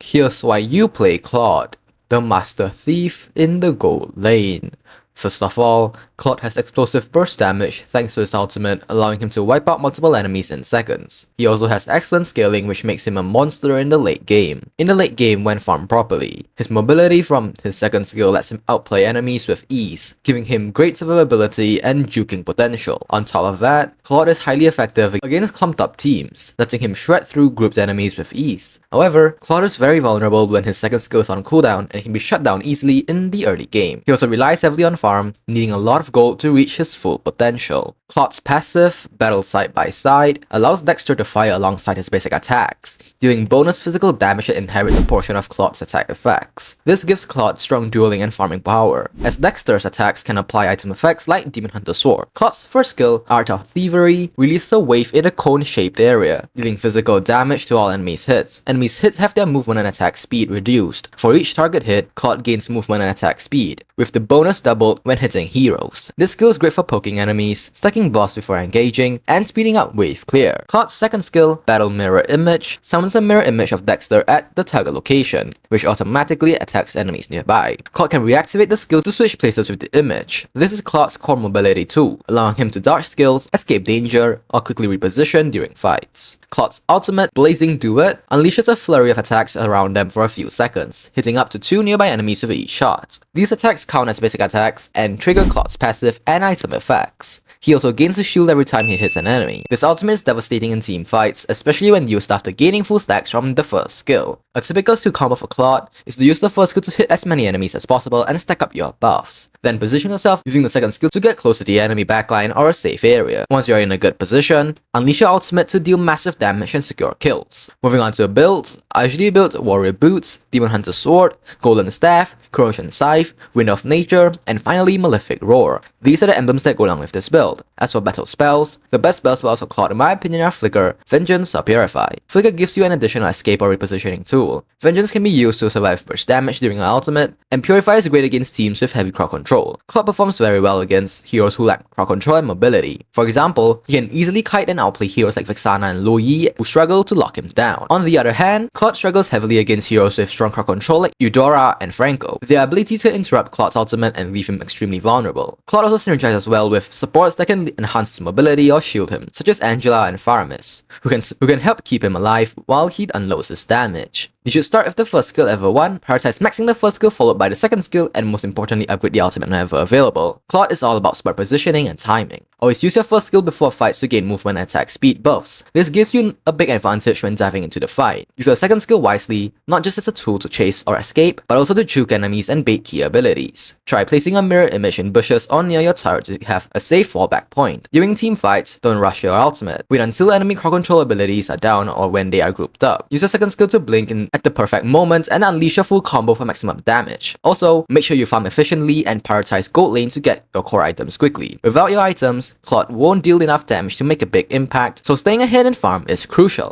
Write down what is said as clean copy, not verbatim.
Here's why you play Claude, the master thief in the gold lane. First of all, Claude has explosive burst damage thanks to his ultimate, allowing him to wipe out multiple enemies in seconds. He also has excellent scaling, which makes him a monster in the late game. In the late game, when farmed properly, his mobility from his second skill lets him outplay enemies with ease, giving him great survivability and juking potential. On top of that, Claude is highly effective against clumped up teams, letting him shred through grouped enemies with ease. However, Claude is very vulnerable when his second skill is on cooldown and can be shut down easily in the early game. He also relies heavily on farm, needing a lot of gold to reach his full potential. Claude's passive, Battle Side by Side, allows Dexter to fire alongside his basic attacks, dealing bonus physical damage that inherits a portion of Claude's attack effects. This gives Claude strong dueling and farming power, as Dexter's attacks can apply item effects like Demon Hunter Sword. Claude's first skill, Art of Thievery, releases a wave in a cone-shaped area, dealing physical damage to all enemies' hits. Enemies' hits have their movement and attack speed reduced. For each target hit, Claude gains movement and attack speed, with the bonus doubled when hitting heroes. This skill is great for poking enemies, stacking boss before engaging, and speeding up wave clear. Claude's second skill, Battle Mirror Image, summons a mirror image of Dexter at the target location, which automatically attacks enemies nearby. Claude can reactivate the skill to switch places with the image. This is Claude's core mobility tool, allowing him to dodge skills, escape danger, or quickly reposition during fights. Claude's ultimate, Blazing Duet, unleashes a flurry of attacks around them for a few seconds, hitting up to 2 nearby enemies with each shot. These attacks count as basic attacks and trigger Claude's passive and item effects. He also gains a shield every time he hits an enemy. This ultimate is devastating in team fights, especially when used after gaining full stacks from the first skill. A typical skill combo for Claude is to use the first skill to hit as many enemies as possible and stack up your buffs. Then position yourself using the second skill to get close to the enemy backline or a safe area. Once you're in a good position, unleash your ultimate to deal massive damage and secure kills. Moving on to builds, I usually build Warrior Boots, Demon Hunter Sword, Golden Staff, Corrosion Scythe, Wind of Nature, and finally Malefic Roar. These are the emblems that go along with this build. As for battle spells, the best spells for Claude in my opinion are Flicker, Vengeance, or Purify. Flicker gives you an additional escape or repositioning tool. Vengeance can be used to survive burst damage during an ultimate, and Purify is great against teams with heavy crowd control. Claude performs very well against heroes who lack crowd control and mobility. For example, he can easily kite and outplay heroes like Vexana and Lo Yi who struggle to lock him down. On the other hand, Claude struggles heavily against heroes with strong crowd control like Eudora and Franco, with their ability to interrupt Claude's ultimate and leave him extremely vulnerable. Claude also synergizes well with supports that can enhance his mobility or shield him, such as Angela and Faramis, who can help keep him alive while he unloads his damage. You should start with the first skill ever one, prioritize maxing the first skill followed by the second skill, and most importantly upgrade the ultimate whenever available. Claude is all about smart positioning and timing. Always use your first skill before fights to gain movement and attack speed buffs. This gives you a big advantage when diving into the fight. Use your second skill wisely, not just as a tool to chase or escape, but also to juke enemies and bait key abilities. Try placing a mirror image in bushes or near your turret to have a safe fallback point. During team fights, don't rush your ultimate. Wait until enemy crowd control abilities are down or when they are grouped up. Use your second skill to blink in at the perfect moment and unleash your full combo for maximum damage. Also, make sure you farm efficiently and prioritize gold lane to get your core items quickly. Without your items, Claude won't deal enough damage to make a big impact, so staying ahead in farm is crucial.